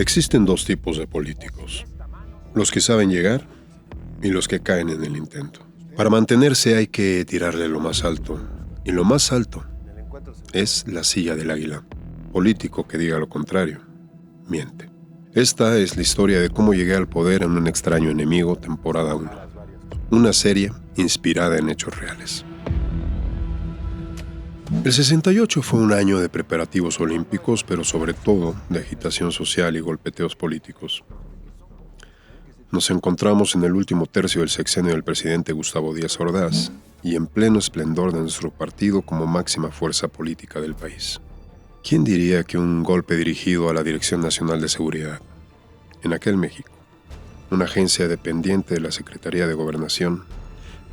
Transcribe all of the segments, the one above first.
Existen dos tipos de políticos: los que saben llegar y los que caen en el intento. Para mantenerse hay que tirarle lo más alto, y lo más alto es la silla del águila. Político que diga lo contrario, miente. Esta es la historia de cómo llegué al poder en Un extraño enemigo, temporada 1. Una serie inspirada en hechos reales. El 68 fue un año de preparativos olímpicos, pero sobre todo de agitación social y golpeteos políticos. Nos encontramos en el último tercio del sexenio del presidente Gustavo Díaz Ordaz y en pleno esplendor de nuestro partido como máxima fuerza política del país. ¿Quién diría que un golpe dirigido a la Dirección Nacional de Seguridad, en aquel México, una agencia dependiente de la Secretaría de Gobernación,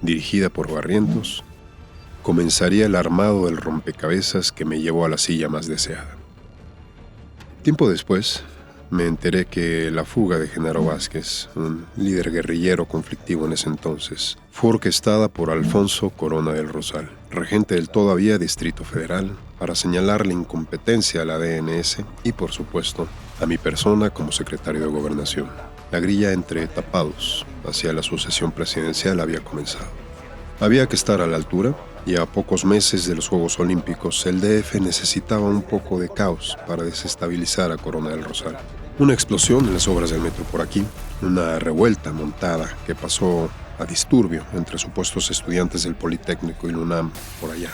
dirigida por Barrientos, comenzaría el armado del rompecabezas que me llevó a la silla más deseada? Tiempo después, me enteré que la fuga de Genaro Vázquez, un líder guerrillero conflictivo en ese entonces, fue orquestada por Alfonso Corona del Rosal, regente del todavía Distrito Federal, para señalar la incompetencia a la DNS y, por supuesto, a mi persona como secretario de Gobernación. La grilla entre tapados hacia la sucesión presidencial había comenzado. Había que estar a la altura, y a pocos meses de los Juegos Olímpicos, el DF necesitaba un poco de caos para desestabilizar a Corona del Rosal. Una explosión en las obras del metro por aquí, una revuelta montada que pasó a disturbio entre supuestos estudiantes del Politécnico y la UNAM por allá.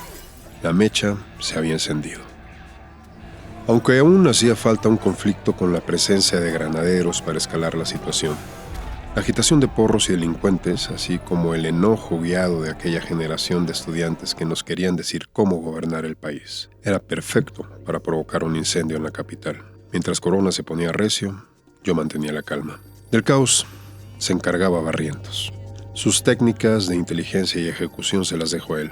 La mecha se había encendido. Aunque aún hacía falta un conflicto con la presencia de granaderos para escalar la situación. La agitación de porros y delincuentes, así como el enojo guiado de aquella generación de estudiantes que nos querían decir cómo gobernar el país, era perfecto para provocar un incendio en la capital. Mientras Corona se ponía recio, yo mantenía la calma. Del caos se encargaba Barrientos. Sus técnicas de inteligencia y ejecución se las dejó él.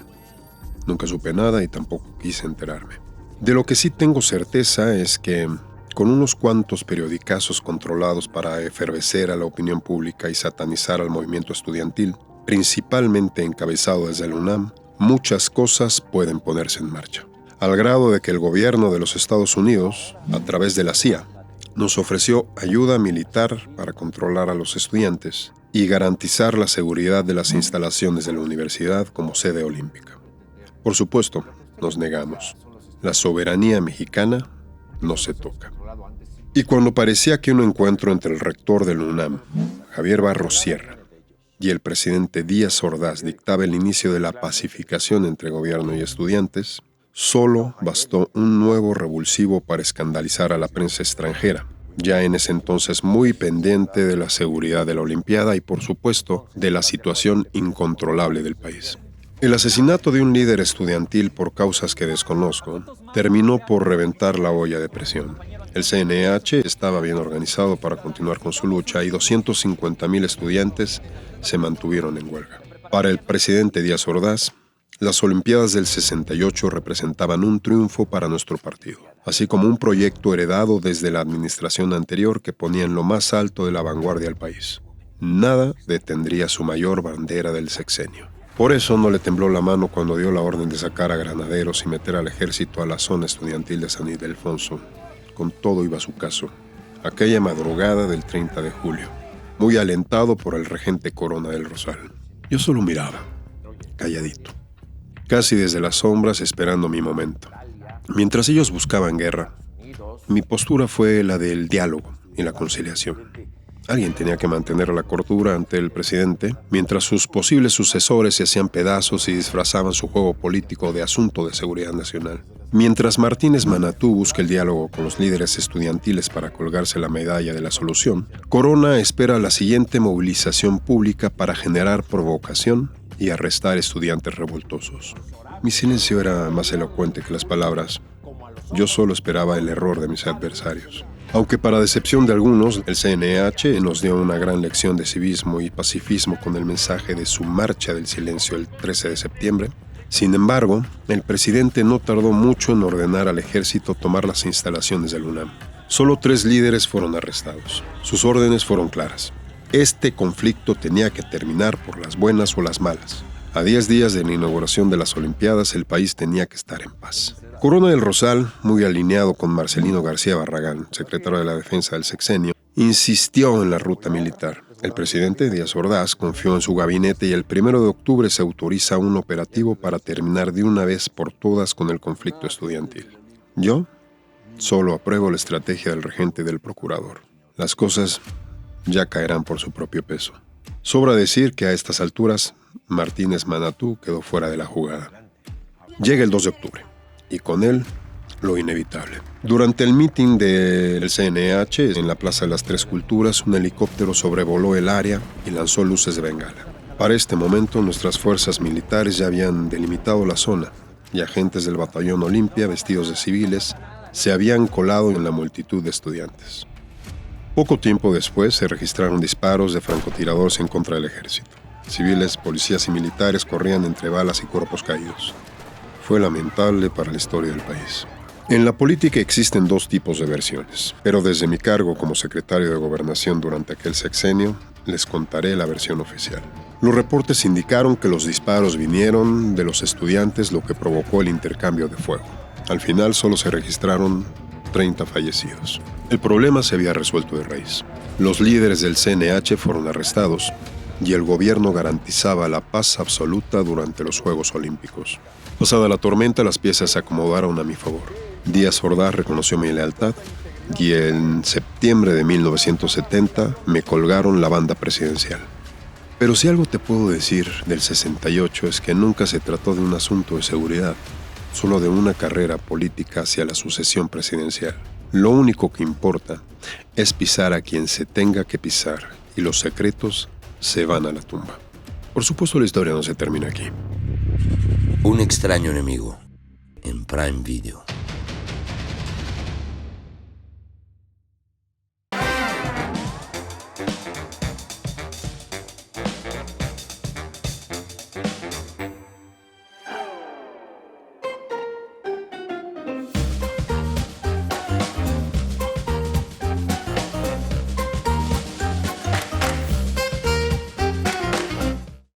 Nunca supe nada y tampoco quise enterarme. De lo que sí tengo certeza es que, con unos cuantos periodicazos controlados para efervecer a la opinión pública y satanizar al movimiento estudiantil, principalmente encabezado desde la UNAM, muchas cosas pueden ponerse en marcha. Al grado de que el gobierno de los Estados Unidos, a través de la CIA, nos ofreció ayuda militar para controlar a los estudiantes y garantizar la seguridad de las instalaciones de la universidad como sede olímpica. Por supuesto, nos negamos. La soberanía mexicana no se toca. Y cuando parecía que un encuentro entre el rector de la UNAM, Javier Barros Sierra, y el presidente Díaz Ordaz dictaba el inicio de la pacificación entre gobierno y estudiantes, solo bastó un nuevo revulsivo para escandalizar a la prensa extranjera, ya en ese entonces muy pendiente de la seguridad de la Olimpiada y, por supuesto, de la situación incontrolable del país. El asesinato de un líder estudiantil por causas que desconozco terminó por reventar la olla de presión. El CNH estaba bien organizado para continuar con su lucha y 250,000 estudiantes se mantuvieron en huelga. Para el presidente Díaz Ordaz, las Olimpiadas del 68 representaban un triunfo para nuestro partido, así como un proyecto heredado desde la administración anterior que ponía en lo más alto de la vanguardia al país. Nada detendría su mayor bandera del sexenio. Por eso no le tembló la mano cuando dio la orden de sacar a granaderos y meter al ejército a la zona estudiantil de San Ildefonso. Con todo iba a su caso, aquella madrugada del 30 de julio, muy alentado por el regente Corona del Rosal. Yo solo miraba, calladito, casi desde las sombras esperando mi momento. Mientras ellos buscaban guerra, mi postura fue la del diálogo y la conciliación. Alguien tenía que mantener la cordura ante el presidente, mientras sus posibles sucesores se hacían pedazos y disfrazaban su juego político de asunto de seguridad nacional. Mientras Martínez Manatú busca el diálogo con los líderes estudiantiles para colgarse la medalla de la solución, Corona espera la siguiente movilización pública para generar provocación y arrestar estudiantes revoltosos. Mi silencio era más elocuente que las palabras. Yo solo esperaba el error de mis adversarios. Aunque para decepción de algunos, el CNH nos dio una gran lección de civismo y pacifismo con el mensaje de su marcha del silencio el 13 de septiembre, sin embargo, el presidente no tardó mucho en ordenar al ejército tomar las instalaciones del UNAM. Solo 3 líderes fueron arrestados. Sus órdenes fueron claras. Este conflicto tenía que terminar por las buenas o las malas. A 10 días de la inauguración de las Olimpiadas, el país tenía que estar en paz. Corona del Rosal, muy alineado con Marcelino García Barragán, secretario de la Defensa del sexenio, insistió en la ruta militar. El presidente Díaz Ordaz confió en su gabinete y el 1 de octubre se autoriza un operativo para terminar de una vez por todas con el conflicto estudiantil. Yo solo apruebo la estrategia del regente y del procurador. Las cosas ya caerán por su propio peso. Sobra decir que a estas alturas Martínez Manatú quedó fuera de la jugada. Llega el 2 de octubre y con él lo inevitable. Durante el mitin del CNH en la Plaza de las Tres Culturas, un helicóptero sobrevoló el área y lanzó luces de bengala. Para este momento, nuestras fuerzas militares ya habían delimitado la zona y agentes del Batallón Olimpia, vestidos de civiles, se habían colado en la multitud de estudiantes. Poco tiempo después se registraron disparos de francotiradores en contra del ejército. Civiles, policías y militares corrían entre balas y cuerpos caídos. Fue lamentable para la historia del país. En la política existen dos tipos de versiones, pero desde mi cargo como secretario de Gobernación durante aquel sexenio, les contaré la versión oficial. Los reportes indicaron que los disparos vinieron de los estudiantes, lo que provocó el intercambio de fuego. Al final solo se registraron 30 fallecidos. El problema se había resuelto de raíz. Los líderes del CNH fueron arrestados y el gobierno garantizaba la paz absoluta durante los Juegos Olímpicos. Pasada la tormenta, las piezas se acomodaron a mi favor. Díaz Ordaz reconoció mi lealtad y en septiembre de 1970 me colgaron la banda presidencial. Pero si algo te puedo decir del 68 es que nunca se trató de un asunto de seguridad, solo de una carrera política hacia la sucesión presidencial. Lo único que importa es pisar a quien se tenga que pisar y los secretos se van a la tumba. Por supuesto, la historia no se termina aquí. Un extraño enemigo en Prime Video.